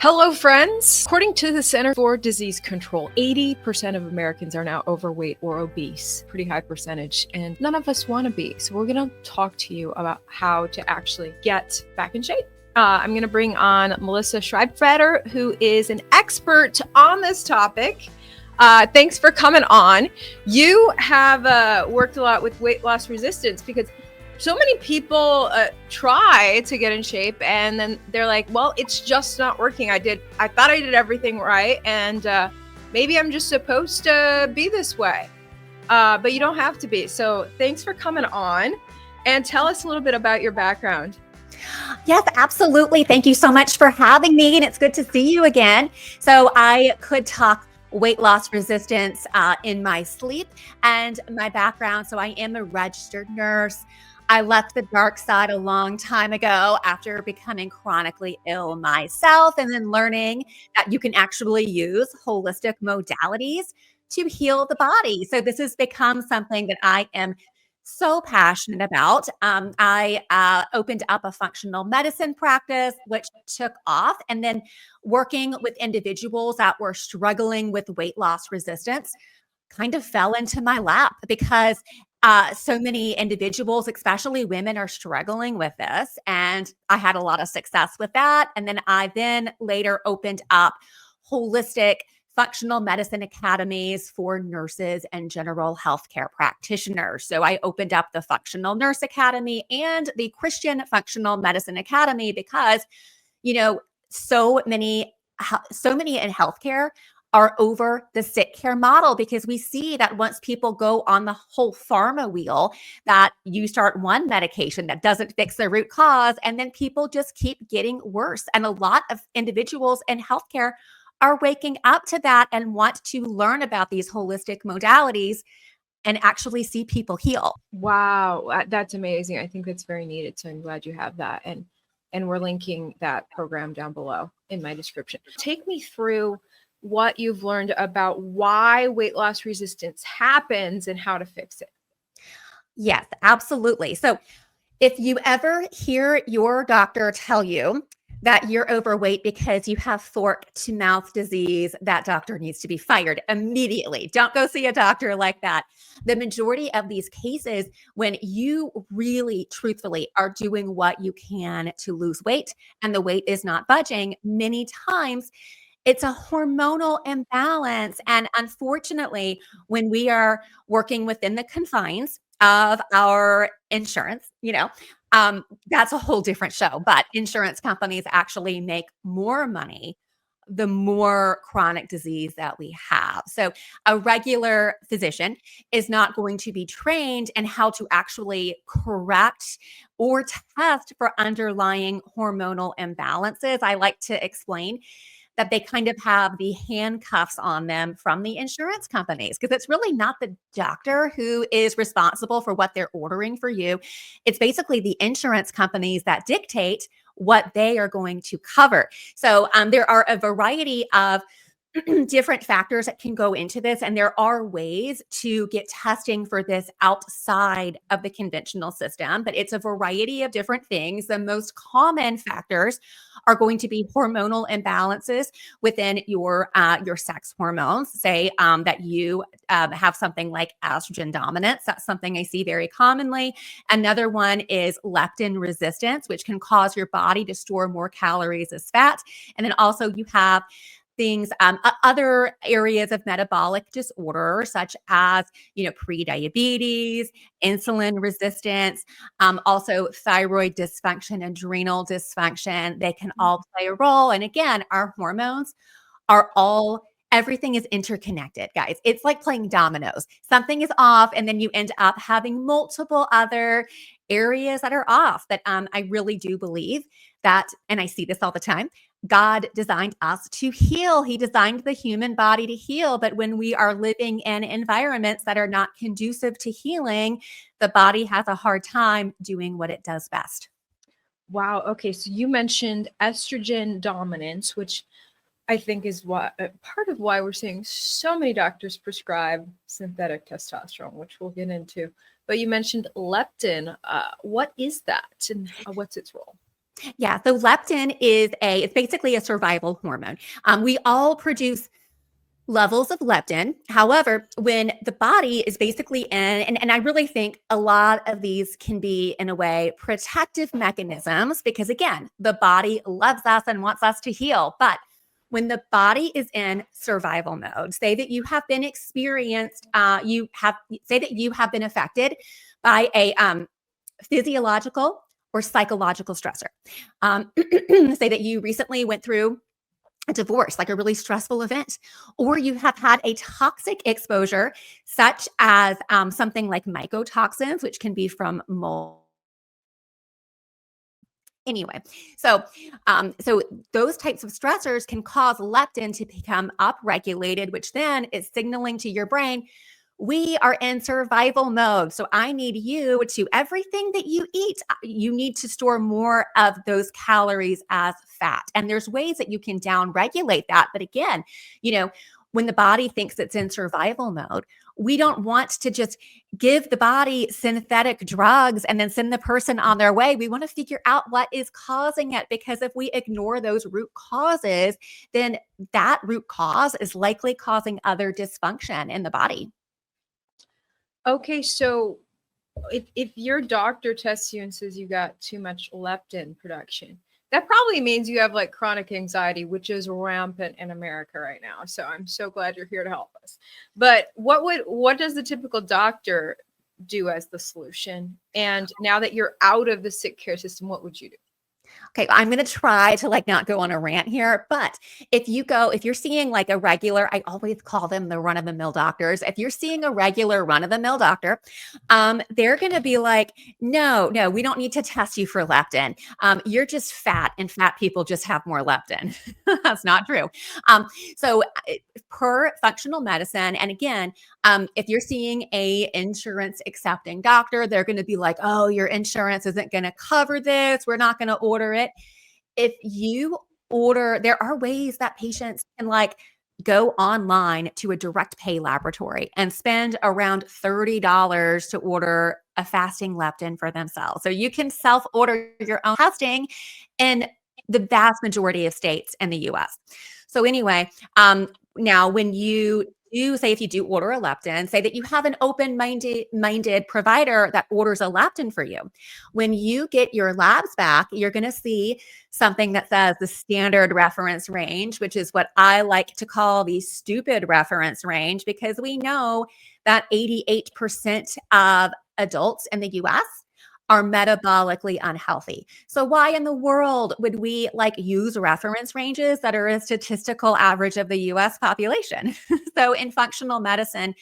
Hello, friends. According to the Center for Disease Control, 80% of Americans are now overweight or obese, pretty high percentage, and none of us want to be. So we're going to talk to you about how to actually get back in shape. I'm going to bring on Melissa Schreibfeder, who is an expert on this topic. Thanks for coming on. You have worked a lot with weight loss resistance because so many people try to get in shape and then they're like, well, it's just not working. I thought I did everything right. And maybe I'm just supposed to be this way. But you don't have to be. So thanks for coming on and tell us a little bit about your background. Yes, absolutely. Thank you so much for having me. And it's good to see you again. So I could talk weight loss resistance in my sleep and my background. So I am a registered nurse. I left the dark side a long time ago after becoming chronically ill myself and then learning that you can actually use holistic modalities to heal the body. So this has become something that I am so passionate about. I opened up a functional medicine practice, which took off, and then working with individuals that were struggling with weight loss resistance kind of fell into my lap because so many individuals, especially women, are struggling with this. And I had a lot of success with that. And then I later opened up holistic functional medicine academies for nurses and general healthcare practitioners. So I opened up the Functional Nurse Academy and the Christian Functional Medicine Academy because, so many in healthcare are over the sick care model because we see that once people go on the whole pharma wheel, that you start one medication that doesn't fix the root cause, and then people just keep getting worse. And a lot of individuals in healthcare are waking up to that and want to learn about these holistic modalities and actually see people heal. Wow, that's amazing. I think that's very needed. So I'm glad you have that. And we're linking that program down below in my description. Take me through what you've learned about why weight loss resistance happens and how to fix it. Yes, absolutely. So if you ever hear your doctor tell you that you're overweight because you have fork to mouth disease, that doctor needs to be fired immediately. Don't go see a doctor like that. The majority of these cases, when you really truthfully are doing what you can to lose weight and the weight is not budging, many times it's a hormonal imbalance. And unfortunately, when we are working within the confines of our insurance, that's a whole different show. But insurance companies actually make more money the more chronic disease that we have. So a regular physician is not going to be trained in how to actually correct or test for underlying hormonal imbalances. I like to explain that they kind of have the handcuffs on them from the insurance companies because it's really not the doctor who is responsible for what they're ordering for you. It's basically the insurance companies that dictate what they are going to cover. So there are a variety of different factors that can go into this. And there are ways to get testing for this outside of the conventional system, but it's a variety of different things. The most common factors are going to be hormonal imbalances within your sex hormones. Say that you have something like estrogen dominance. That's something I see very commonly. Another one is leptin resistance, which can cause your body to store more calories as fat. And then also you have things, other areas of metabolic disorder, such as, pre-diabetes, insulin resistance, also thyroid dysfunction, adrenal dysfunction. They can all play a role. And again, our hormones are everything is interconnected, guys. It's like playing dominoes. Something is off, and then you end up having multiple other areas that are off. But I really do believe that, and I see this all the time, God designed us to heal. He designed the human body to heal. But when we are living in environments that are not conducive to healing, the body has a hard time doing what it does best. Wow. Okay. So you mentioned estrogen dominance, which I think is what part of why we're seeing so many doctors prescribe synthetic testosterone, which we'll get into. But you mentioned leptin. What is that and what's its role? Yeah. So leptin it's basically a survival hormone. We all produce levels of leptin. However, when the body is basically and I really think a lot of these can be, in a way, protective mechanisms because, again, the body loves us and wants us to heal. But when the body is in survival mode, say that you have been say that you have been affected by a physiological or psychological stressor. Say that you recently went through a divorce, like a really stressful event, or you have had a toxic exposure, such as something like mycotoxins, which can be from mold. Anyway, so those types of stressors can cause leptin to become upregulated, which then is signaling to your brain, we are in survival mode. So I need you to, everything that you eat, you need to store more of those calories as fat. And there's ways that you can down regulate that. But again, when the body thinks it's in survival mode, we don't want to just give the body synthetic drugs and then send the person on their way. We want to figure out what is causing it, because if we ignore those root causes, then that root cause is likely causing other dysfunction in the body. Okay, so if your doctor tests you and says you got too much leptin production, that probably means you have like chronic anxiety, which is rampant in America right now. So I'm so glad you're here to help us. But what does the typical doctor do as the solution? And now that you're out of the sick care system, what would you do? Okay, I'm going to try to not go on a rant here, but if you're seeing like a regular, I always call them the run of the mill doctors. If you're seeing a regular run of the mill doctor, they're going to be like, no, we don't need to test you for leptin. You're just fat, and fat people just have more leptin. That's not true. So per functional medicine, and again, if you're seeing a insurance accepting doctor, they're going to be like, oh, your insurance isn't going to cover this. We're not going to order it. If you order, there are ways that patients can go online to a direct pay laboratory and spend around $30 to order a fasting leptin for themselves. So you can self-order your own testing in the vast majority of states in the US. So anyway, now when you say if you do order a leptin, say that you have an open-minded provider that orders a leptin for you. When you get your labs back, you're going to see something that says the standard reference range, which is what I like to call the stupid reference range, because we know that 88% of adults in the US are metabolically unhealthy. So why in the world would we use reference ranges that are a statistical average of the US population? So in functional medicine,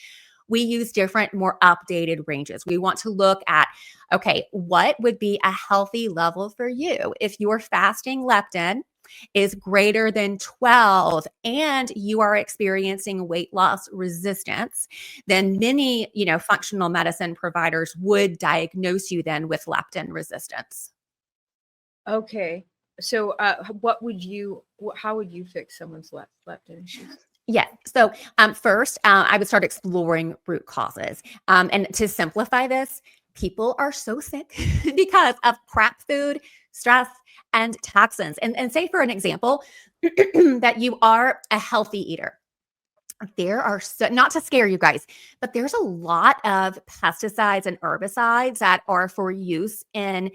we use different, more updated ranges. We want to look at, okay, what would be a healthy level for you? If your fasting leptin is greater than 12 and you are experiencing weight loss resistance, then many, functional medicine providers would diagnose you then with leptin resistance. Okay. So how would you fix someone's leptin issues? Yeah. So first, I would start exploring root causes. And to simplify this, people are so sick because of crap food, stress, and toxins. And say, for an example, that you are a healthy eater. There are not to scare you guys, but there's a lot of pesticides and herbicides that are for use in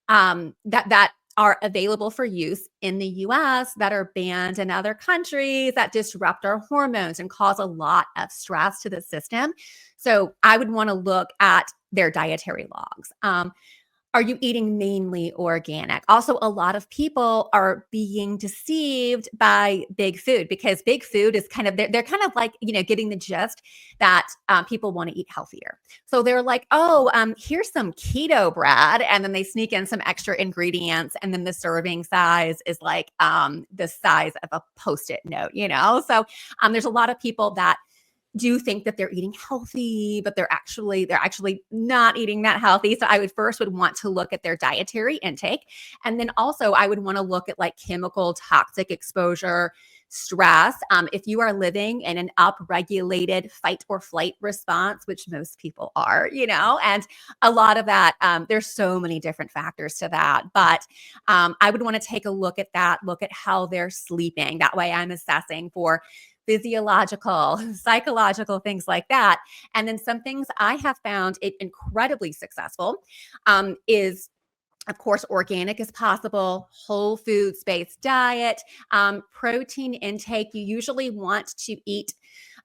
that are available for use in the US that are banned in other countries, that disrupt our hormones and cause a lot of stress to the system. So I would want to look at their dietary logs. Are you eating mainly organic? Also, a lot of people are being deceived by big food, because big food is they're kind of getting the gist that people want to eat healthier. So they're like, oh, here's some keto bread. And then they sneak in some extra ingredients. And then the serving size is the size of a Post-it note, So there's a lot of people that do think that they're eating healthy, but they're actually not eating that healthy. So I would want to look at their dietary intake. And then also I would want to look at like chemical toxic exposure, stress. If you are living in an upregulated fight or flight response, which most people are, and a lot of that, there's so many different factors to that. But I would want to take a look at that, look at how they're sleeping. That way I'm assessing for physiological, psychological things like that. And then some things I have found it incredibly successful is, of course, organic is possible, whole foods-based diet, protein intake. You usually want to eat,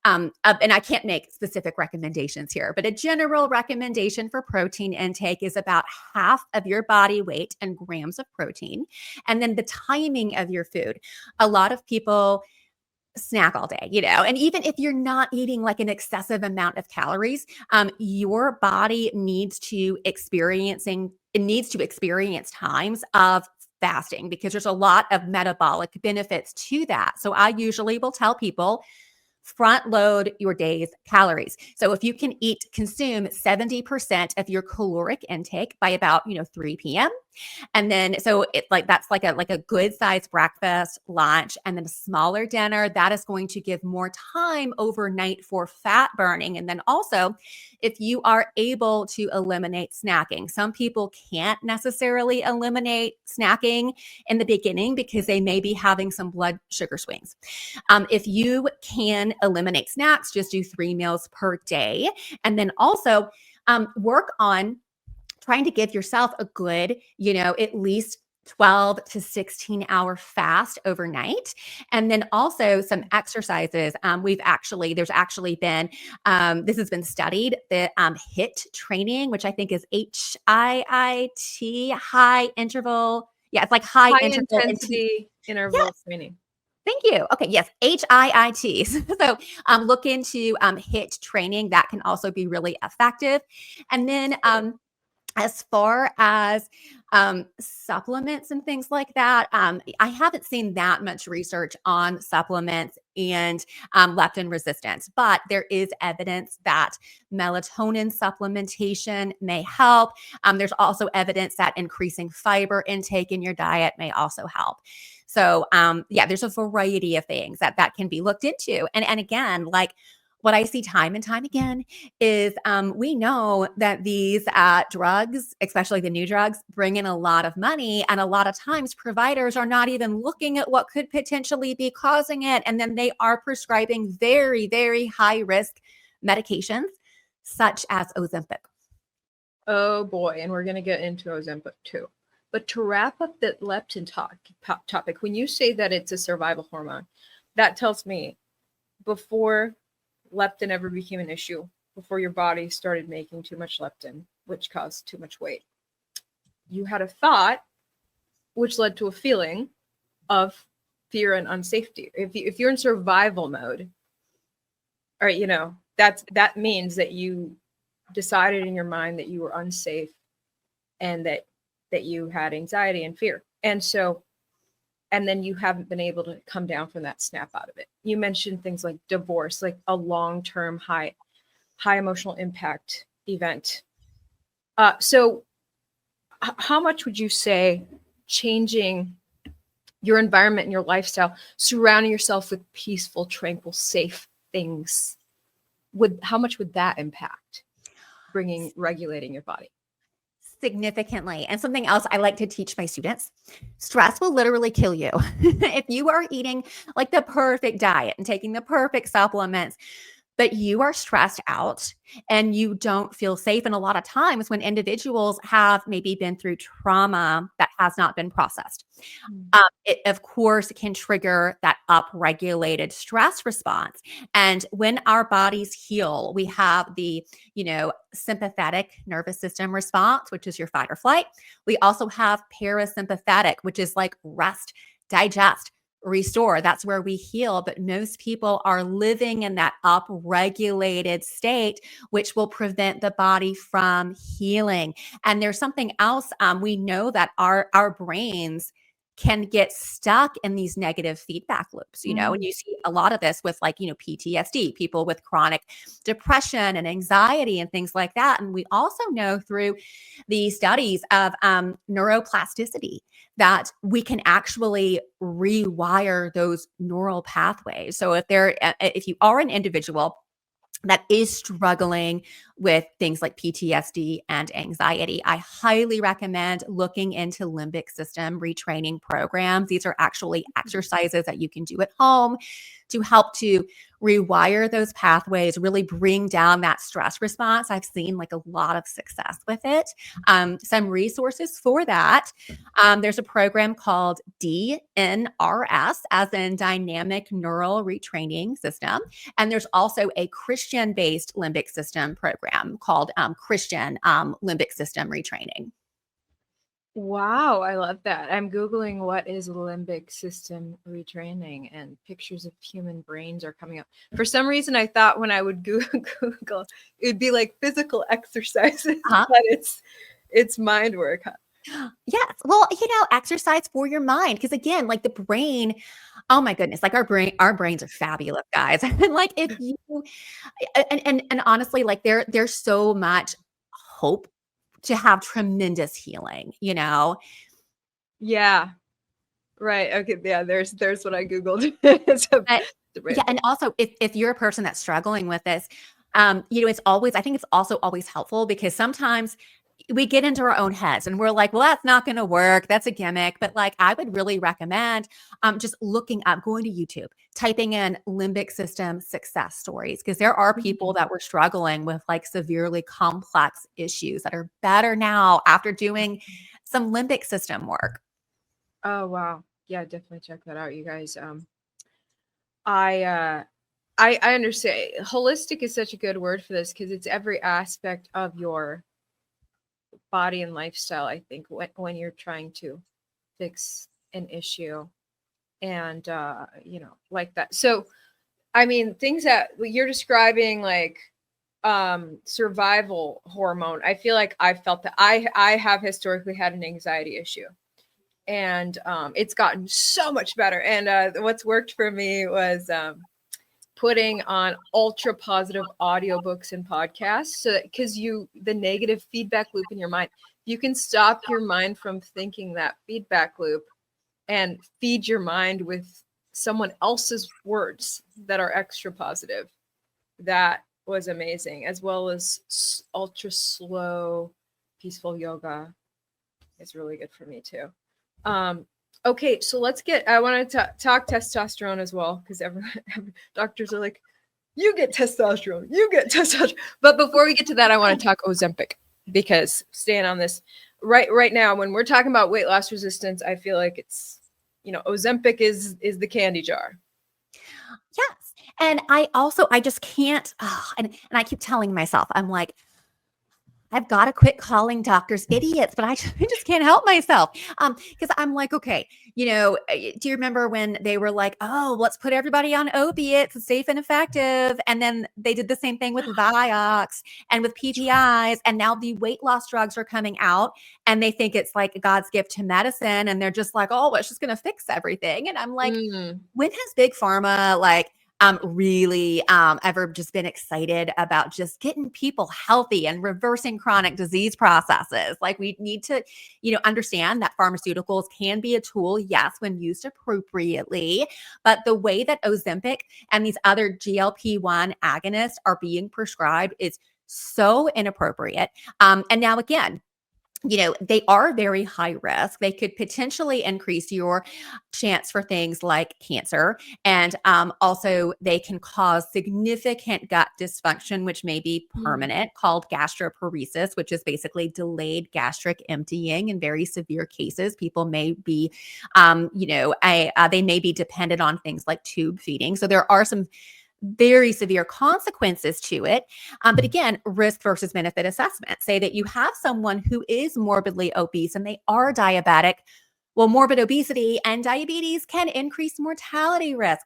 and I can't make specific recommendations here, but a general recommendation for protein intake is about half of your body weight in grams of protein. And then the timing of your food. A lot of people snack all day, and even if you're not eating like an excessive amount of calories, your body needs to experience times of fasting because there's a lot of metabolic benefits to that. So I usually will tell people front load your day's calories. So if you can consume 70% of your caloric intake by about, 3 p.m. And then, so that's like a good sized breakfast, lunch, and then a smaller dinner. That is going to give more time overnight for fat burning. And then also, if you are able to eliminate snacking, some people can't necessarily eliminate snacking in the beginning because they may be having some blood sugar swings. If you can eliminate snacks, just do 3 meals per day. And then also work on trying to give yourself a good, at least 12 to 16 hour fast overnight. And then also some exercises. There's actually been, this has been studied, the HIIT training, which I think is HIIT, high interval. Yeah, it's like high interval intensity interval training. Thank you. Okay. Yes. HIIT. So look into HIIT training. That can also be really effective. And then as far as supplements and things like that, I haven't seen that much research on supplements and leptin resistance, but there is evidence that melatonin supplementation may help. There's also evidence that increasing fiber intake in your diet may also help. So there's a variety of things that can be looked into. And again, like what I see time and time again is we know that these drugs, especially the new drugs, bring in a lot of money. And a lot of times providers are not even looking at what could potentially be causing it. And then they are prescribing very, very high risk medications such as Ozempic. Oh boy. And we're going to get into Ozempic too. But to wrap up that leptin topic, when you say that it's a survival hormone, that tells me before leptin ever became an issue, before your body started making too much leptin, which caused too much weight, you had a thought which led to a feeling of fear and unsafety. If you're in survival mode, all right, that means that you decided in your mind that you were unsafe and that you had anxiety and fear. And then you haven't been able to come down from that snap out of it. You mentioned things like divorce, like a long-term high emotional impact event. So how much would you say changing your environment and your lifestyle, surrounding yourself with peaceful, tranquil, safe things, how much would that impact regulating your body? Significantly. And something else I like to teach my students, stress will literally kill you. If you are eating like the perfect diet and taking the perfect supplements, but you are stressed out and you don't feel safe. And a lot of times when individuals have maybe been through trauma that has not been processed, it of course can trigger that upregulated stress response. And when our bodies heal, we have the, sympathetic nervous system response, which is your fight or flight. We also have parasympathetic, which is like rest, digest, restore. That's where we heal. But most people are living in that upregulated state, which will prevent the body from healing. And there's something else. We know that our brains can get stuck in these negative feedback loops, and you see a lot of this with like, PTSD, people with chronic depression and anxiety and things like that. And we also know through the studies of neuroplasticity that we can actually rewire those neural pathways. So if you are an individual that is struggling with things like PTSD and anxiety, I highly recommend looking into limbic system retraining programs. These are actually exercises that you can do at home to help to rewire those pathways, really bring down that stress response. I've seen like a lot of success with it. Some resources for that. There's a program called DNRS, as in Dynamic Neural Retraining System. And there's also a Christian-based limbic system program called Christian Limbic System Retraining. Wow, I love that. I'm Googling what is limbic system retraining, and pictures of human brains are coming up. For some reason, I thought when I would Google, it'd be like physical exercises, but it's mind work. Yes. Well, exercise for your mind. Because again, like the brain, oh my goodness, like our brains are fabulous, guys. And like if you and honestly, like there's so much hope to have tremendous healing, Yeah. Right. Okay. Yeah. There's what I Googled. Yeah. And also if you're a person that's struggling with this, I think it's also always helpful because sometimes we get into our own heads and we're like, well, that's not going to work. That's a gimmick. But like, I would really recommend just looking up, going to YouTube, typing in limbic system success stories, because there are people that were struggling with like severely complex issues that are better now after doing some limbic system work. Oh, wow. Yeah, definitely check that out, you guys. I understand. Holistic is such a good word for this because it's every aspect of your body and lifestyle, I think, when you're trying to fix an issue and like that. So I mean, things that you're describing, like survival hormone, I feel like I felt that I have historically had an anxiety issue, and it's gotten so much better. And what's worked for me was putting on ultra positive audiobooks and podcasts, so that because the negative feedback loop in your mind, you can stop your mind from thinking that feedback loop and feed your mind with someone else's words that are extra positive. That was amazing, as well as ultra slow peaceful yoga is really good for me too. Okay, so I want to talk testosterone as well, because every doctors are like, you get testosterone. But before we get to that, I want to talk Ozempic, because staying on this right now, when we're talking about weight loss resistance, I feel like it's, Ozempic is the candy jar. Yes. And I just can't, and I keep telling myself, I'm like, I've got to quit calling doctors idiots, but I just can't help myself. Because I'm like, okay, do you remember when they were like, oh, let's put everybody on opiates, it's safe and effective. And then they did the same thing with Vioxx and with PPIs. And now the weight loss drugs are coming out and they think it's like God's gift to medicine. And they're just like, oh, well, it's just going to fix everything. And I'm like, when has Big Pharma really ever just been excited about just getting people healthy and reversing chronic disease processes? Like, we need to, understand that pharmaceuticals can be a tool, yes, when used appropriately, but the way that Ozempic and these other GLP-1 agonists are being prescribed is so inappropriate. And now again, they are very high risk. They could potentially increase your chance for things like cancer. And also they can cause significant gut dysfunction, which may be permanent, called gastroparesis, which is basically delayed gastric emptying in very severe cases. People may be, they may be dependent on things like tube feeding. So there are some very severe consequences to it. But again, risk versus benefit assessment. Say that you have someone who is morbidly obese and they are diabetic. Well, morbid obesity and diabetes can increase mortality risk,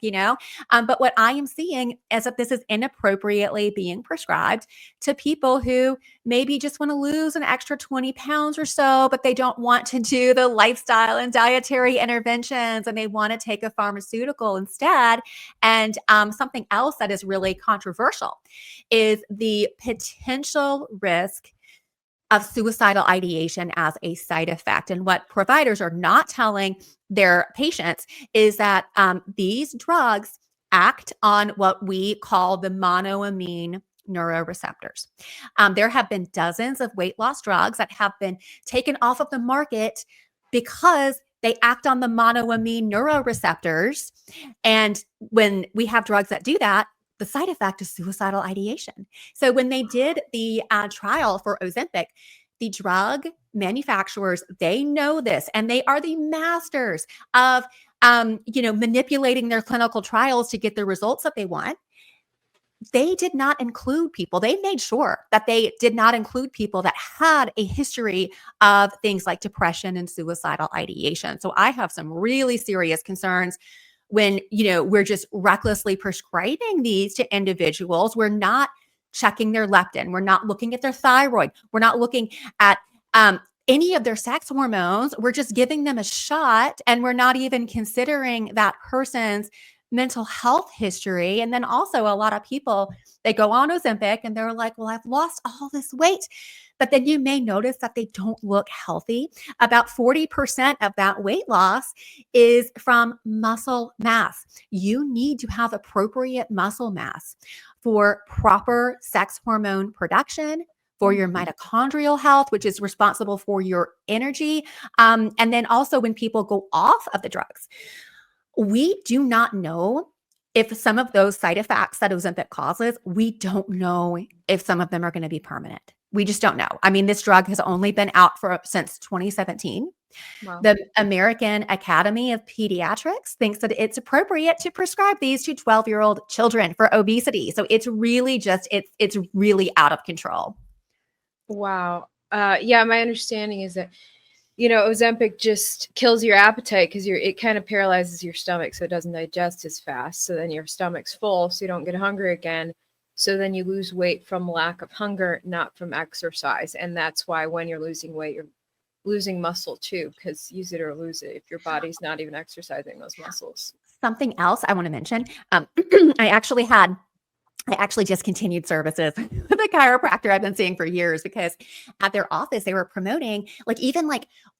But what I am seeing is that this is inappropriately being prescribed to people who maybe just want to lose an extra 20 pounds or so, but they don't want to do the lifestyle and dietary interventions and they want to take a pharmaceutical instead. And something else that is really controversial is the potential risk of suicidal ideation as a side effect. And what providers are not telling their patients is that these drugs act on what we call the monoamine neuroreceptors. There have been dozens of weight loss drugs that have been taken off of the market because they act on the monoamine neuroreceptors. And when we have drugs that do that, the side effect is suicidal ideation. So when they did the trial for Ozempic, the drug manufacturers, they know this, and they are the masters of, manipulating their clinical trials to get the results that they want. They did not include people. They made sure that they did not include people that had a history of things like depression and suicidal ideation. So I have some really serious concerns when, we're just recklessly prescribing these to individuals. We're not checking their leptin. We're not looking at their thyroid. We're not looking at any of their sex hormones. We're just giving them a shot, and we're not even considering that person's mental health history. And then also a lot of people, they go on Ozempic and they're like, well, I've lost all this weight. But then you may notice that they don't look healthy. About 40% of that weight loss is from muscle mass. You need to have appropriate muscle mass for proper sex hormone production, for your mitochondrial health, which is responsible for your energy. And then also when people go off of the drugs, we do not know if some of those side effects that Ozempic causes, we don't know if some of them are going to be permanent. We just don't know. I mean, this drug has only been out since 2017. Wow. The American Academy of Pediatrics thinks that it's appropriate to prescribe these to 12-year-old children for obesity. So it's really it's really out of control. Wow. Yeah, my understanding is that Ozempic just kills your appetite because it kind of paralyzes your stomach, so it doesn't digest as fast. So then your stomach's full, so you don't get hungry again. So then you lose weight from lack of hunger, not from exercise. And that's why when you're losing weight, you're losing muscle too, because use it or lose it if your body's not even exercising those muscles. Something else I want to mention, I actually just continued services with a chiropractor I've been seeing for years, because at their office, they were promoting even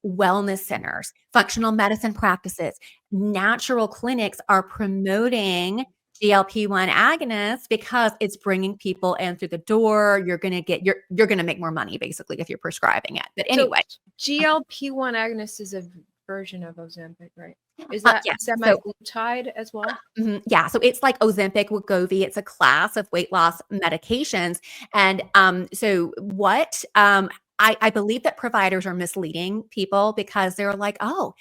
wellness centers, functional medicine practices, natural clinics are promoting GLP-1 agonists because it's bringing people in through the door. You're going to make more money basically if you're prescribing it. But anyway, so GLP-1 agonist is a version of Ozempic, right? Is that semaglutide as well? Yeah. So it's like Ozempic, Wegovy. It's a class of weight loss medications. And so what I believe that providers are misleading people because they're like, oh,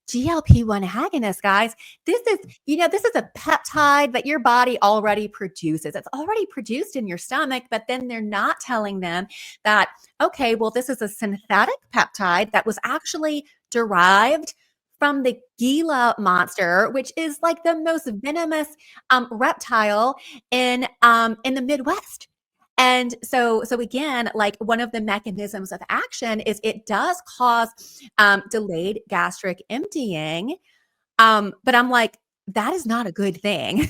GLP-1 agonist, guys, this is a peptide that your body already produces. It's already produced in your stomach, but then they're not telling them that, okay, well, this is a synthetic peptide that was actually derived from the Gila monster, which is like the most venomous reptile in the Midwest. And so again, one of the mechanisms of action is it does cause delayed gastric emptying. But I'm like, that is not a good thing.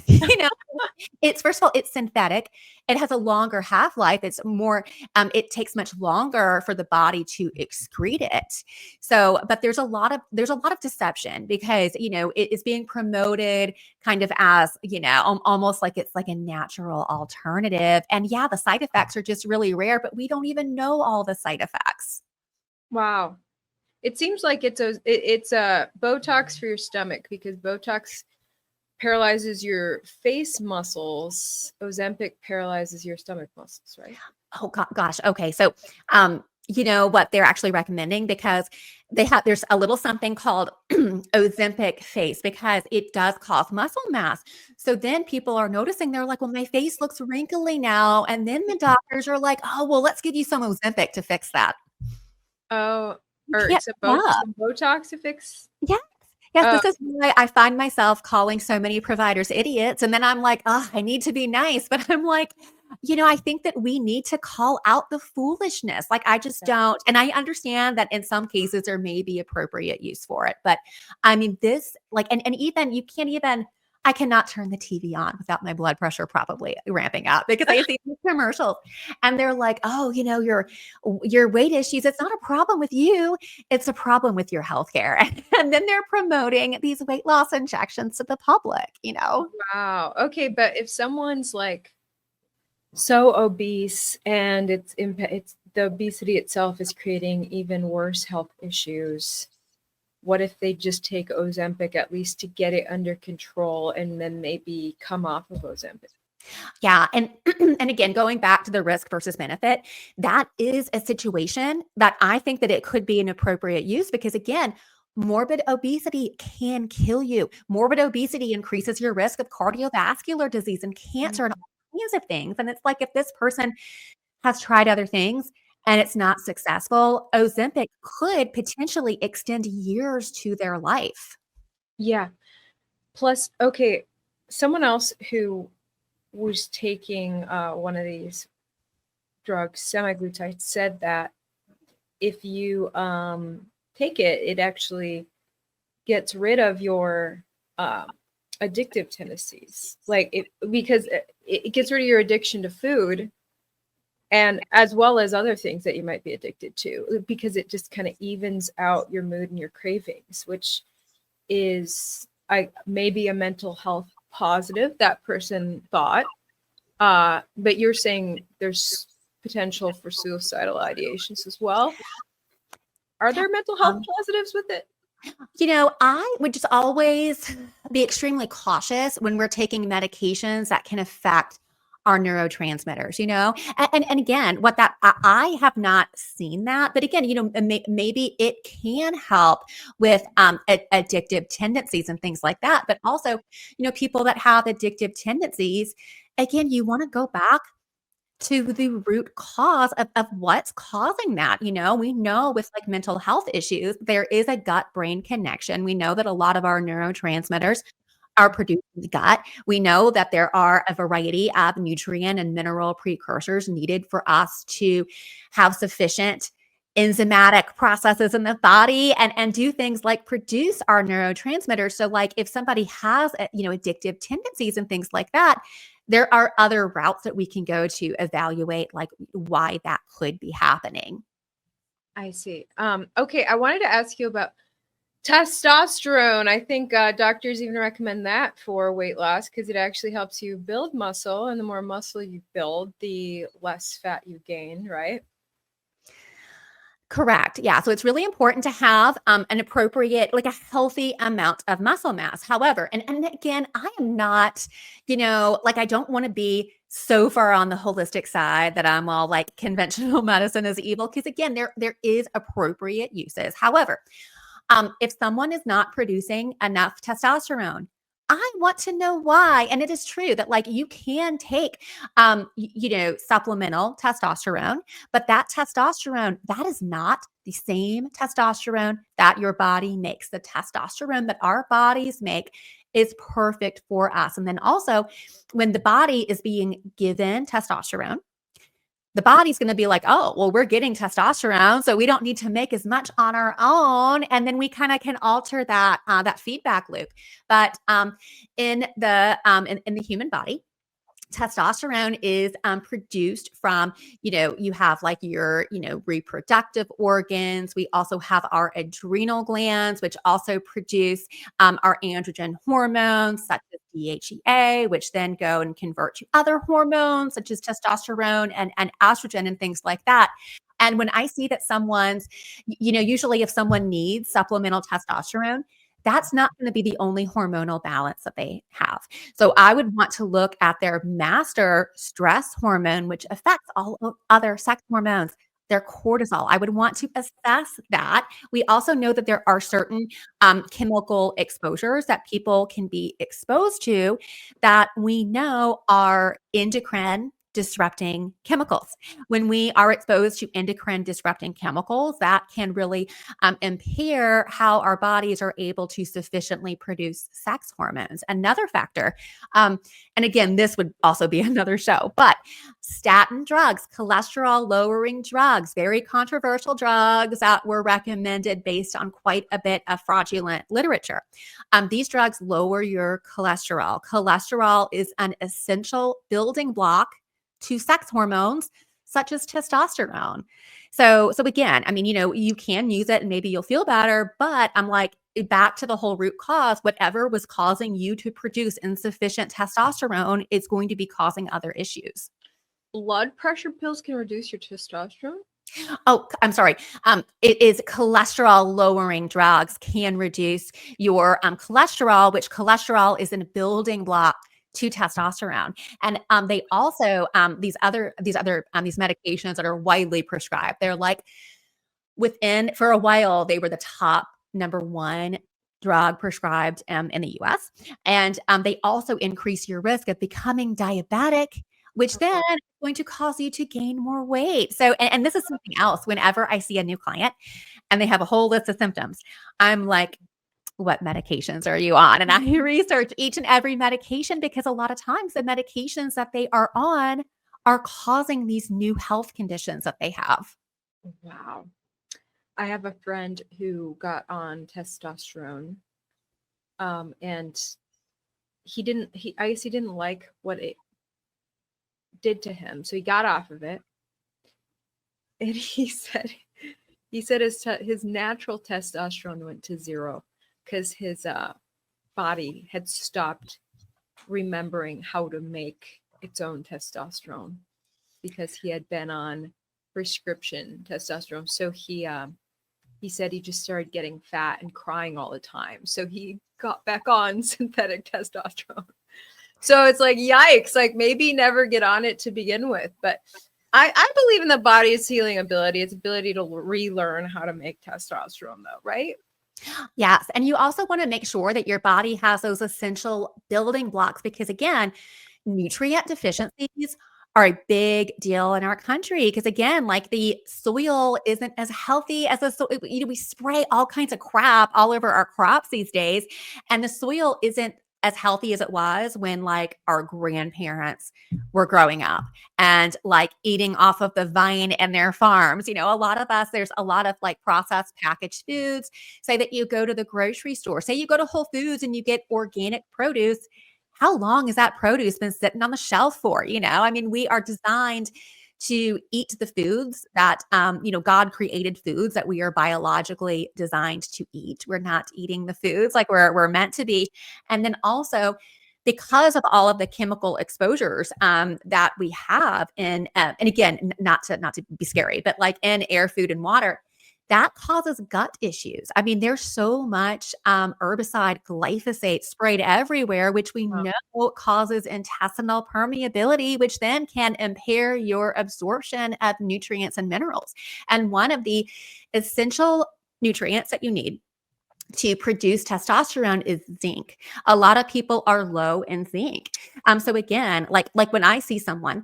It's first of all, it's synthetic. It has a longer half-life. It's more, it takes much longer for the body to excrete it. So, but there's a lot of deception because, it is being promoted kind of as, almost like it's like a natural alternative. And yeah, the side effects are just really rare, but we don't even know all the side effects. Wow. It seems like it's a Botox for your stomach because Botox paralyzes your face muscles. Ozempic paralyzes your stomach muscles, right? Oh gosh. Okay. So, you know what they're actually recommending because there's a little something called Ozempic face because it does cause muscle mass. So then people are noticing, they're like, well, my face looks wrinkly now. And then the doctors are like, oh, well, let's give you some Ozempic to fix that. Oh, You or can't keep up. some Botox to fix? Yes. Yes, Oh, this is why I find myself calling so many providers idiots, and then I'm like, "Oh, I need to be nice," but I'm like, I think that we need to call out the foolishness. Like, I just yeah. don't, and I understand that in some cases there may be appropriate use for it, but I mean, this like, and even you can't even I cannot turn the TV on without my blood pressure probably ramping up because I see these commercials and they're like, "Oh, your weight issues, it's not a problem with you. It's a problem with your healthcare." And then they're promoting these weight loss injections to the public. Wow. Okay, but if someone's like so obese and it's the obesity itself is creating even worse health issues, what if they just take Ozempic at least to get it under control and then maybe come off of Ozempic? Yeah, and and again, going back to the risk versus benefit, that is a situation that I think that it could be an appropriate use because again, morbid obesity can kill you. Morbid obesity increases your risk of cardiovascular disease and cancer and all kinds of things. And it's like if this person has tried other things and it's not successful, Ozempic could potentially extend years to their life. Yeah. Plus, okay, someone else who was taking one of these drugs, semaglutide, said that if you take it, it actually gets rid of your um, addictive tendencies. Like it because it gets rid of your addiction to food and as well as other things that you might be addicted to because it just kind of evens out your mood and your cravings, which is maybe a mental health positive that person thought. But you're saying there's potential for suicidal ideations as well. Are there mental health Um, positives with it? I would just always be extremely cautious when we're taking medications that can affect our neurotransmitters. And again, what that I have not seen that, but again, maybe it can help with addictive tendencies and things like that. But also, people that have addictive tendencies, again, you want to go back to the root cause of what's causing that. We know with like mental health issues, there is a gut brain connection. We know that a lot of our neurotransmitters are produced in the gut. We know that there are a variety of nutrient and mineral precursors needed for us to have sufficient enzymatic processes in the body and do things like produce our neurotransmitters. So like if somebody has addictive tendencies and things like that, there are other routes that we can go to evaluate like why that could be happening. I see. Okay, I wanted to ask you about testosterone. I think doctors even recommend that for weight loss because it actually helps you build muscle, and the more muscle you build, the less fat you gain, right? Correct. Yeah. So it's really important to have an appropriate, like a healthy amount of muscle mass. However, and again, I am not, like I don't want to be so far on the holistic side that I'm all like conventional medicine is evil. Because again, there is appropriate uses. However, if someone is not producing enough testosterone, I want to know why. And it is true that like you can take supplemental testosterone, but that testosterone, that is not the same testosterone that your body makes. The testosterone that our bodies make is perfect for us. And then also when the body is being given testosterone, the body's going to be like, oh, well, we're getting testosterone, so we don't need to make as much on our own, and then we kind of can alter that feedback loop. But in the human body, testosterone is produced from, you have like your, reproductive organs. We also have our adrenal glands, which also produce our androgen hormones, such as DHEA, which then go and convert to other hormones, such as testosterone and estrogen and things like that. And when I see that someone's, usually if someone needs supplemental testosterone, that's not going to be the only hormonal balance that they have. So I would want to look at their master stress hormone, which affects all other sex hormones, their cortisol. I would want to assess that. We also know that there are certain chemical exposures that people can be exposed to that we know are endocrine disrupting chemicals. When we are exposed to endocrine disrupting chemicals, that can really impair how our bodies are able to sufficiently produce sex hormones. Another factor, and again, this would also be another show, but statin drugs, cholesterol lowering drugs, very controversial drugs that were recommended based on quite a bit of fraudulent literature. These drugs lower your cholesterol. Cholesterol is an essential building block to sex hormones such as testosterone. So again, I mean, you can use it and maybe you'll feel better, but I'm like, back to the whole root cause, whatever was causing you to produce insufficient testosterone is going to be causing other issues. Blood pressure pills can reduce your testosterone? Oh, I'm sorry. It is cholesterol lowering drugs can reduce your cholesterol, which cholesterol is a building block to testosterone. And they also these medications that are widely prescribed. They're like for a while they were the top number one drug prescribed in the US. And they also increase your risk of becoming diabetic, which then is going to cause you to gain more weight. So, and this is something else. Whenever I see a new client and they have a whole list of symptoms, I'm like, what medications are you on? And I research each and every medication because a lot of times the medications that they are on are causing these new health conditions that they have. Wow. I have a friend who got on testosterone, and I guess he didn't like what it did to him, so he got off of it. And he said his natural testosterone went to zero because his body had stopped remembering how to make its own testosterone because he had been on prescription testosterone. So he said he just started getting fat and crying all the time. So he got back on synthetic testosterone. So it's like, yikes, like maybe never get on it to begin with. But I believe in the body's healing ability, its ability to relearn how to make testosterone though, right? Yes. And you also want to make sure that your body has those essential building blocks because, again, nutrient deficiencies are a big deal in our country. Because, again, like the soil isn't as healthy as we spray all kinds of crap all over our crops these days. And the soil isn't as healthy as it was when like our grandparents were growing up and like eating off of the vine and their farms. A lot of us, there's a lot of like processed packaged foods. Say that you go to the grocery store, say you go to Whole Foods and you get organic produce. How long has that produce been sitting on the shelf for? I mean, we are designed to eat the foods that, God created foods that we are biologically designed to eat. We're not eating the foods like we're meant to be. And then also, because of all of the chemical exposures that we have in, and again, not to be scary, but like in air, food, and water, that causes gut issues. I mean, there's so much herbicide, glyphosate sprayed everywhere, which we know causes intestinal permeability, which then can impair your absorption of nutrients and minerals. And one of the essential nutrients that you need to produce testosterone is zinc. A lot of people are low in zinc. So again, like when I see someone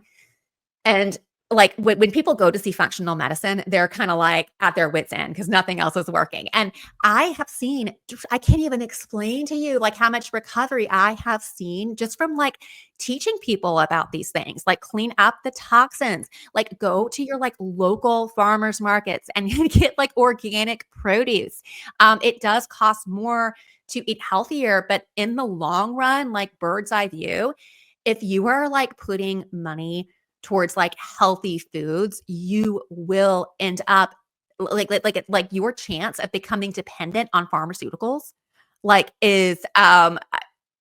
and like when people go to see functional medicine, they're kind of like at their wits' end because nothing else is working. And I can't even explain to you like how much recovery I have seen just from like teaching people about these things, like clean up the toxins, like go to your like local farmers markets and get like organic produce. It does cost more to eat healthier, but in the long run, like bird's eye view, if you are like putting money towards like healthy foods, you will end up like your chance of becoming dependent on pharmaceuticals like is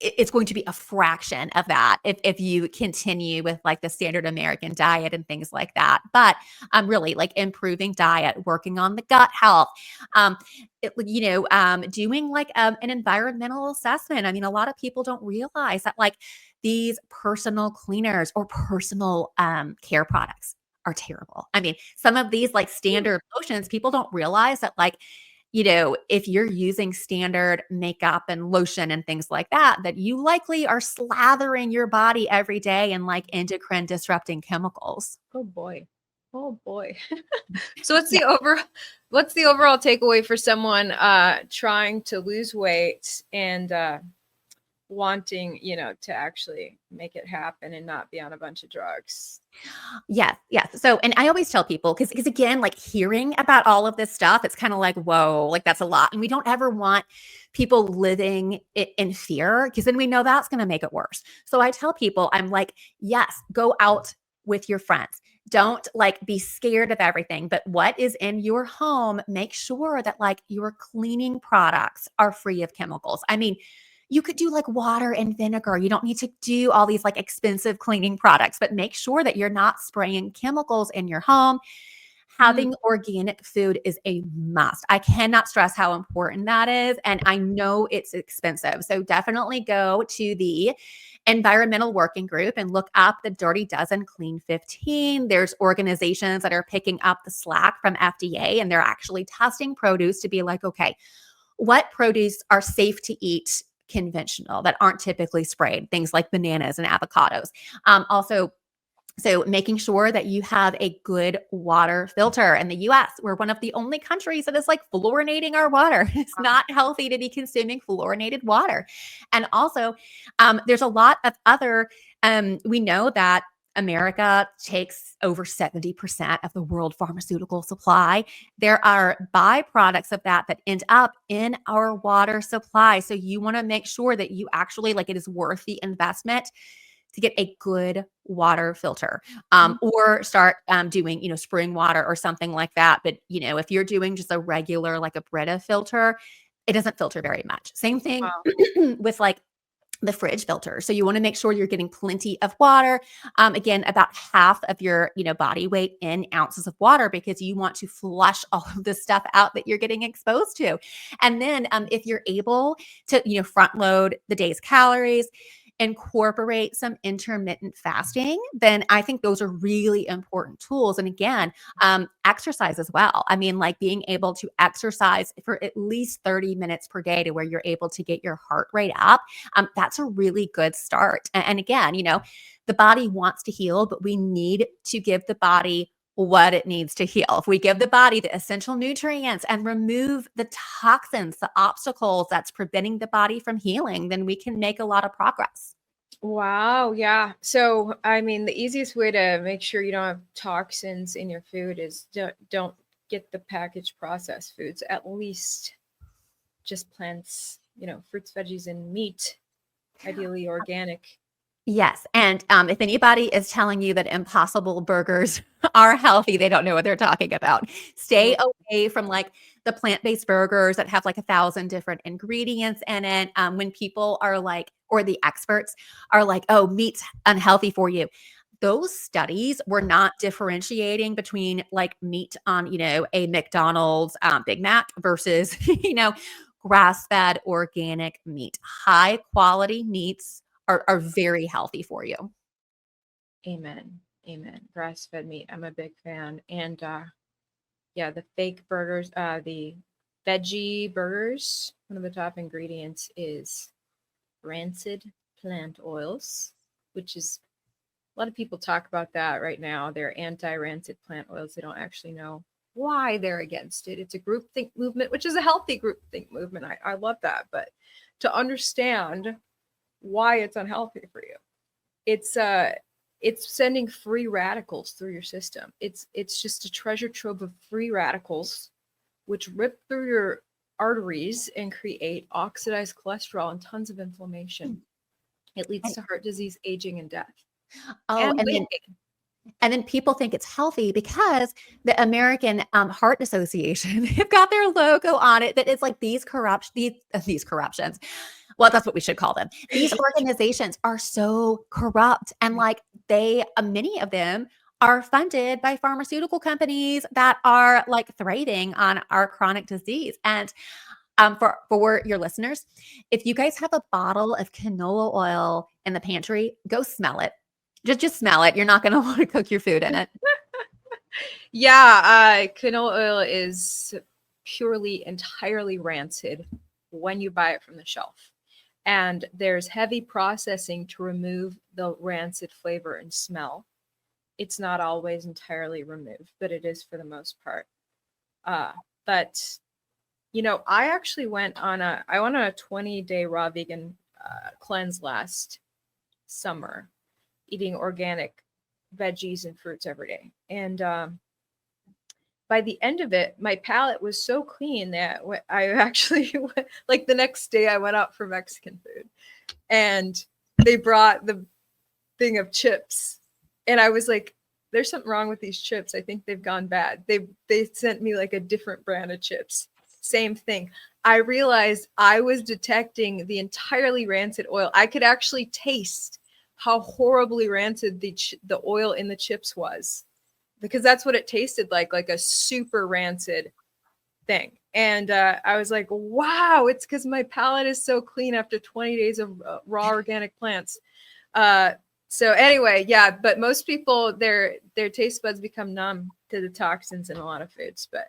it's going to be a fraction of that if you continue with like the standard American diet and things like that. But really like improving diet, working on the gut health, doing like an environmental assessment. I mean, a lot of people don't realize that like these personal cleaners or personal care products are terrible. I mean, some of these like standard lotions, people don't realize that like if you're using standard makeup and lotion and things like that, that you likely are slathering your body every day in like endocrine disrupting chemicals. Oh boy. Oh boy. So Yeah. what's the overall takeaway for someone trying to lose weight and wanting, to actually make it happen and not be on a bunch of drugs? Yes, yes. So, and I always tell people because again, like hearing about all of this stuff, it's kind of like, whoa, like that's a lot. And we don't ever want people living in fear because then we know that's going to make it worse. So I tell people, I'm like, yes, go out with your friends. Don't like be scared of everything, but what is in your home, make sure that like your cleaning products are free of chemicals. I mean, you could do like water and vinegar. You don't need to do all these like expensive cleaning products, but make sure that you're not spraying chemicals in your home. Mm. Having organic food is a must. I cannot stress how important that is. And I know it's expensive. So definitely go to the environmental working group and look up the Dirty Dozen Clean 15. There's organizations that are picking up the slack from FDA and they're actually testing produce to be like, okay, what produce are safe to eat conventional that aren't typically sprayed, things like bananas and avocados. Also, so making sure that you have a good water filter. In the US, we're one of the only countries that is like fluorinating our water. It's not healthy to be consuming fluorinated water. And also, there's a lot of other, we know that America takes over 70% of the world pharmaceutical supply. There are byproducts of that that end up in our water supply. So you want to make sure that you actually like it is worth the investment to get a good water filter, or start doing, spring water or something like that. But, if you're doing just a regular, like a Brita filter, it doesn't filter very much. Same thing Wow. with like the fridge filter. So you want to make sure you're getting plenty of water. Again, about half of your, body weight in ounces of water because you want to flush all of the stuff out that you're getting exposed to. And then if you're able to, front load the day's calories, incorporate some intermittent fasting, then I think those are really important tools. And again, exercise as well. I mean, like being able to exercise for at least 30 minutes per day to where you're able to get your heart rate up. That's a really good start. And again, the body wants to heal, but we need to give the body what it needs to heal. If we give the body the essential nutrients and remove the toxins, the obstacles that's preventing the body from healing, then we can make a lot of progress. Wow, yeah. So, I mean, the easiest way to make sure you don't have toxins in your food is don't get the packaged processed foods, at least just plants, fruits, veggies, and meat, ideally organic. Yes. And if anybody is telling you that Impossible Burgers are healthy, they don't know what they're talking about. Stay Absolutely. away from like the plant-based burgers that have like 1,000 different ingredients in it. When people are like, or the experts are like, oh, meat's unhealthy for you. Those studies were not differentiating between like meat on, a McDonald's Big Mac versus, grass-fed organic meat. High quality meats are very healthy for you. Amen. Amen. Grass-fed meat. I'm a big fan. And yeah, the fake burgers, the veggie burgers, one of the top ingredients is rancid plant oils, which is a lot of people talk about that right now. They're anti-rancid plant oils. They don't actually know why they're against it. It's a groupthink movement, which is a healthy groupthink movement. I love that. But to understand why it's unhealthy for you, it's sending free radicals through your system. It's just a treasure trove of free radicals which rip through your arteries and create oxidized cholesterol and tons of inflammation. It leads And to heart disease, aging, and death, oh, and and weight then gain. and then people think it's healthy because the American Heart Association have got their logo on it that is like these corruptions. Well, that's what we should call them. These organizations are so corrupt, and like many of them are funded by pharmaceutical companies that are like thriving on our chronic disease. And for your listeners, if you guys have a bottle of canola oil in the pantry, go smell it. Just smell it. You're not going to want to cook your food in it. Yeah, canola oil is purely, entirely rancid when you buy it from the shelf. And there's heavy processing to remove the rancid flavor and smell. It's not always entirely removed, but it is for the most part. But I actually went on a 20-day raw vegan cleanse last summer, eating organic veggies and fruits every day. And by the end of it, my palate was so clean that I actually like the next day I went out for Mexican food, and they brought the thing of chips, and I was like, "There's something wrong with these chips. I think they've gone bad." They sent me like a different brand of chips. Same thing. I realized I was detecting the entirely rancid oil. I could actually taste how horribly rancid the oil in the chips was, because that's what it tasted like a super rancid thing. And I was like, wow, it's because my palate is so clean after 20 days of raw organic plants. So anyway, yeah, but most people, their taste buds become numb to the toxins in a lot of foods. But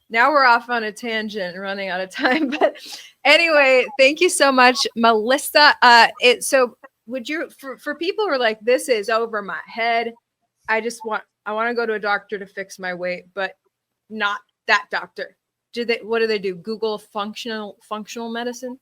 now we're off on a tangent, running out of time. But anyway, thank you so much, Melissa. So would you, for people who are like, this is over my head, I want to go to a doctor to fix my weight, but not that doctor. What do they do? Google functional medicine?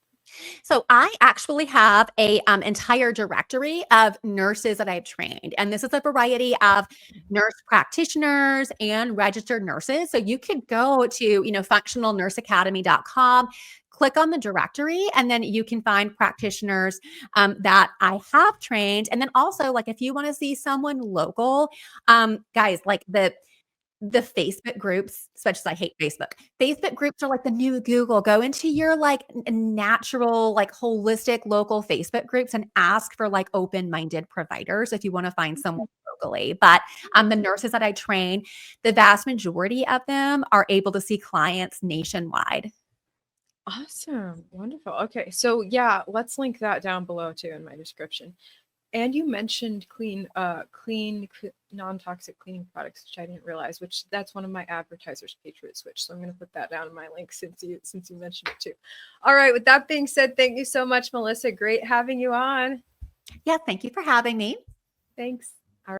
So I actually have a entire directory of nurses that I've trained, and this is a variety of nurse practitioners and registered nurses. So you could go to functionalnurseacademy.com, click on the directory, and then you can find practitioners that I have trained. And then also, like, if you want to see someone local, guys, like the Facebook groups, especially I hate Facebook. Facebook groups are like the new Google. Go into your like natural, like holistic local Facebook groups and ask for like open-minded providers if you want to find someone locally. But the nurses that I train, the vast majority of them are able to see clients nationwide. Awesome. Wonderful. Okay. So yeah, let's link that down below too in my description. And you mentioned non-toxic cleaning products, which I didn't realize, which that's one of my advertisers, Patriot Switch. So I'm going to put that down in my link since you mentioned it too. All right. With that being said, thank you so much, Melissa. Great having you on. Yeah, thank you for having me. Thanks.